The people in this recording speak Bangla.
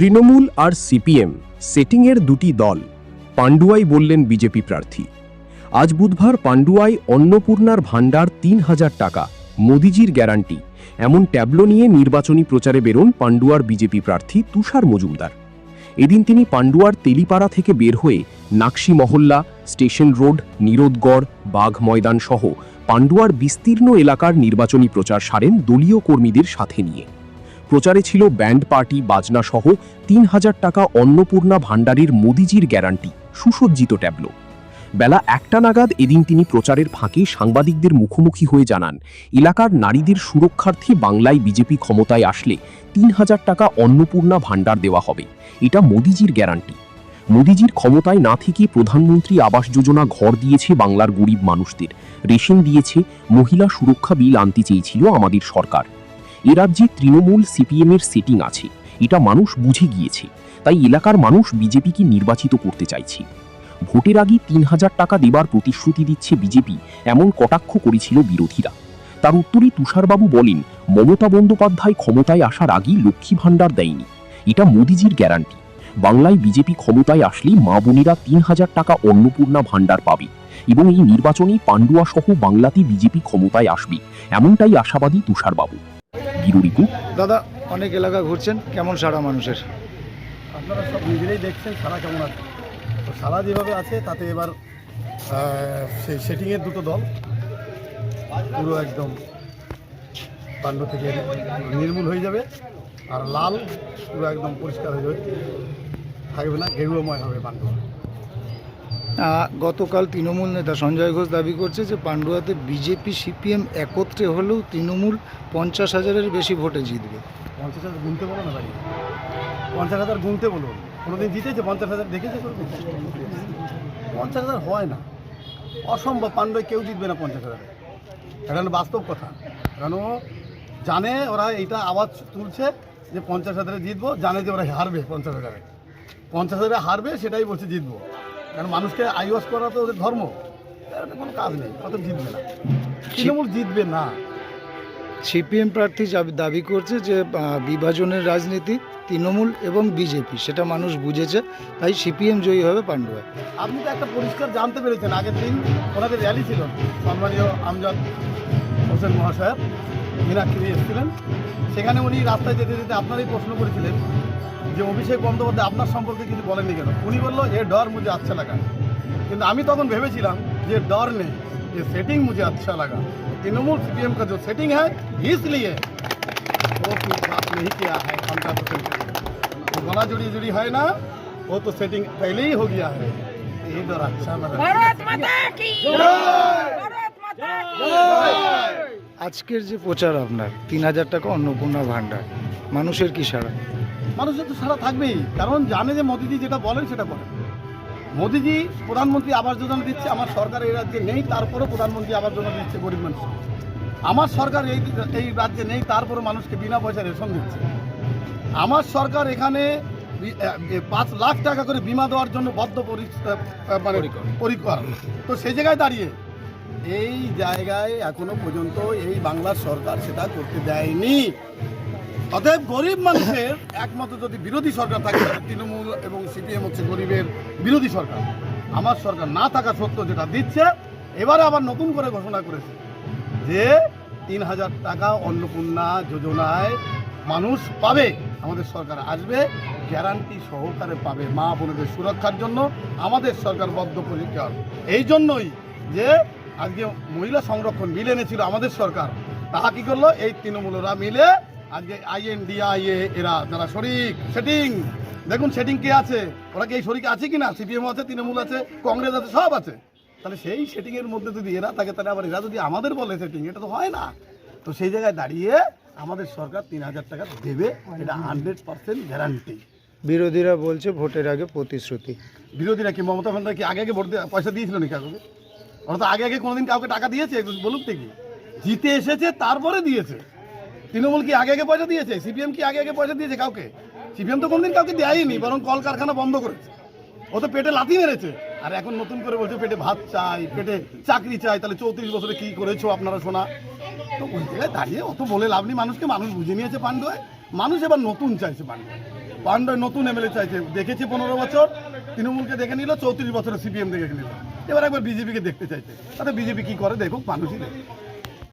তৃণমূল আর সিপিএম সেটিংয়ের দুটি দল। পান্ডুয়াই বললেন বিজেপি প্রার্থী। আজ বুধবার পান্ডুয়ায় অন্নপূর্ণার ভাণ্ডার ৩,০০০ টাকা, মোদিজির গ্যারান্টি, এমন ট্যাবলো নিয়ে নির্বাচনী প্রচারে বেরোন পান্ডুয়ার বিজেপি প্রার্থী তুষার মজুমদার। এদিন তিনি পান্ডুয়ার তেলিপাড়া থেকে বের হয়ে নাকশি মহল্লা, স্টেশন রোড, নিরোদগড়, বাঘ ময়দান সহ পান্ডুয়ার বিস্তীর্ণ এলাকার নির্বাচনী প্রচার সারেন দলীয় কর্মীদের সাথে নিয়ে। প্রচারে ছিল ব্যান্ড পার্টি, বাজনা সহ ৩,০০০ টাকা অন্নপূর্ণা ভাণ্ডারের মোদিজির গ্যারান্টি সুসজ্জিত ট্যাবলো। বেলা ১টা নাগাদ এদিন তিনি প্রচারের ফাঁকে সাংবাদিকদের মুখোমুখি হয়ে জানান, এলাকার নারীদের সুরক্ষার্থে বাংলায় বিজেপি ক্ষমতায় আসলে ৩,০০০ টাকা অন্নপূর্ণা ভাণ্ডার দেওয়া হবে, এটা মোদিজির গ্যারান্টি। মোদিজির ক্ষমতায় না থেকে প্রধানমন্ত্রী আবাস যোজনা ঘর দিয়েছে বাংলার গরিব মানুষদের, রেশন দিয়েছে, মহিলা সুরক্ষা বিল আনতে চেয়েছিল আমাদের সরকার। এ রাজ্যে তৃণমূল সিপিএমের সেটিং আছে, এটা মানুষ বুঝে গিয়েছে, তাই এলাকার মানুষ বিজেপিকে নির্বাচিত করতে চাইছে। ভোটের আগে ৩,০০০ টাকা দেবার প্রতিশ্রুতি দিচ্ছে বিজেপি, এমন কটাক্ষ করেছিল বিরোধীরা। তার উত্তরে তুষারবাবু বলেন, মমতা বন্দ্যোপাধ্যায় ক্ষমতায় আসার আগেই লক্ষ্মী ভাণ্ডার দেয়নি, এটা মোদিজির গ্যারান্টি। বাংলায় বিজেপি ক্ষমতায় আসলেই মা বোনেরা ৩,০০০ টাকা অন্নপূর্ণা ভাণ্ডার পাবে এবং এই নির্বাচনে পান্ডুয়া সহ বাংলাতে বিজেপি ক্ষমতায় আসবে, এমনটাই আশাবাদী তুষারবাবু। Bureau report. দাদা, অনেক এলাকা ঘুরছেন, কেমন সারা মানুষের? আপনারা সব নিজেরাই দেখছেন সারা কেমন আছে। তো সারা যেভাবে আছে তাতে এবার সেই সেটিংয়ের দুটো দল পুরো একদম পাণ্ডু থেকে নির্মূল হয়ে যাবে, আর লাল পুরো একদম পরিষ্কার হয়ে যাবে, থাকবে না, গেরুয়াময় হবে পাণ্ডু। গতকাল তৃণমূল নেতা সঞ্জয় ঘোষ দাবি করছে যে পান্ডুয়াতে বিজেপি সিপিএম একত্রে হলেও তৃণমূল ৫০,০০০-এর বেশি ভোটে জিতবে। ৫০,০০০ গুনতে বলো না দাঁড়িয়ে, ৫০,০০০ গুনতে বলো। কোনোদিন জিতেছে ৫০,০০০? দেখেছে ৫০,০০০ হয় না, অসম্ভব। পাণ্ডুয় কেউ জিতবে না ৫০,০০০। এটা বাস্তব কথা। কেন জানে ওরা এইটা আওয়াজ তুলছে যে ৫০,০০০ জিতবো, জানে যে ওরা হারবে ৫০,০০০। ৫০,০০০ হারবে, সেটাই বলছে জিতবো। কারণ মানুষকে আইওয়াস করা তো ওদের ধর্ম, এটা কোনো কাজ নেই, অত জিতবে না, তৃণমূল জিতবে না। সিপিএম প্রার্থী দাবি করছে যে বিভাজনের রাজনীতি তৃণমূল এবং বিজেপি, সেটা মানুষ বুঝেছে, তাই সিপিএম জয়ী হবে পান্ডুয়ায়। আপনি তো একটা পরিষ্কার জানতে পেরেছেন, আগের দিন ওনাদের র্যালি ছিল, সম্মানীয় আমজাদ হোসেন মহাশয়ের মীনাক্ষী এসেছিলেন। সেখানে উনি রাস্তায় যেতে যেতে আপনারই প্রশ্ন করেছিলেন যে অভিষেক বন্দ্যোপাধ্যায় আপনার সম্পর্কে কিছু বলেননি কেন। উনি বললো এ ডর মুঝে আচ্ছা লাগা। কিন্তু আমি তখন ভেবেছিলাম যে ডর নেই, ये सेटिंग मुझे अच्छा लगा। तृणमूल सीपीएम का जो सेटिंग है इसलिए वो फिर बात नहीं किया है 50%। वो गला जुड़ी है ना, वो तो सेटिंग पहले ही हो गया है। ये डर अच्छा लगा। भारत माता की भारत माता की। আজকের যে প্রচার আপনার ৩,০০০ টাকা অন্নপূর্ণা ভাণ্ডার, মানুষের কি সাড়া? মানুষের তো সারা থাকবেই, কারণ জানে যে মোদিজি যেটা বলেন সেটা করেন। মোদিজি প্রধানমন্ত্রী আবাস যোজনা দিচ্ছে, আমার সরকার এই রাজ্যে নেই, তারপরেও প্রধানমন্ত্রী আবাস যোজনা দিচ্ছে গরিব মানুষ। আমার সরকার এই রাজ্যে নেই, তারপরে মানুষকে বিনা পয়সা রেশন দিচ্ছে। আমার সরকার এখানে ৫ লাখ টাকা করে বিমা দেওয়ার জন্য বদ্ধ পরিকর। তো সেই জায়গায় দাঁড়িয়ে এই জায়গায় এখনো পর্যন্ত এই বাংলার সরকার সেটা করতে দেয়নি। অতএব গরিব মানুষের একমাত্র যদি বিরোধী সরকার থাকে, তৃণমূল এবং সিপিএম হচ্ছে গরিবের বিরোধী সরকার। আমার সরকার না থাকা সত্ত্বেও যেটা দিচ্ছে, এবারে আবার নতুন করে ঘোষণা করেছে যে ৩,০০০ টাকা অন্নপূর্ণা যোজনায় মানুষ পাবে, আমাদের সরকার আসবে, গ্যারান্টি সহকারে পাবে। মা বোনদের সুরক্ষার জন্য আমাদের সরকার বদ্ধপরিকর। এই জন্যই যে আজকে মহিলা সংরক্ষণ বিল এনেছিল আমাদের সরকার, তাহা কী করলো, এই তৃণমূলরা মিলে আজকে INDIA এরা যারা শরিক সেটিং, দেখুন সেটিং কে আছে, ওরা কি এই শরিক আছে কি না? সিপিএম আছে, তৃণমূল আছে, কংগ্রেস আছে, সব আছে। তাহলে সেই সেটিংয়ের মধ্যে যদি এরা থাকে, তাহলে আবার এরা যদি আমাদের বলে সেটিং, এটা তো হয় না। তো সেই জায়গায় দাঁড়িয়ে আমাদের সরকার ৩,০০০ টাকা দেবে, এটা 100% গ্যারান্টি। বিরোধীরা বলছে ভোটের আগে প্রতিশ্রুতি। বিরোধীরা কি মমতা বন্দ্যোপাধ্যায় কি আগে ভোট পয়সা দিয়েছিল নাকি কাউকে? ওরা তো আগে কোনোদিন কাউকে টাকা দিয়েছে? বলুন তো, কি জিতে এসেছে তারপরে দিয়েছে। তৃণমূল কি আগে পয়সা দিয়েছে? সিপিএম কি আগে পয়সা দিয়েছে কাউকে? সিপিএম তো কোনদিন কাউকে দেয়নি, বরং কলকারখানা বন্ধ করেছে। ও তো পেটে লাথি মেরেছে, আর এখন নতুন করে বলছে পেটে ভাত চাই, পেটে চাকরি চাই। তাহলে 34 বছরে কি করেছো আপনারা শোনা? তো ওই জায়গায় দাঁড়িয়ে অত বলে লাভ নেই মানুষকে, মানুষ বুঝে নিয়েছে পান্ডুয়ায়। মানুষ এবার নতুন চাইছে পান্ডুয়ায়। পাণ্ডয় নতুন এমএলএ চাইছে, দেখেছে 15 বছর, তৃণমূলকে দেখে নিল, 34 বছরে সিপিএম দেখে নিল, এবার একবার বিজেপিকে দেখতে চাইছে। তাতে বিজেপি কি করে দেখুক, মানুষই দেখুক।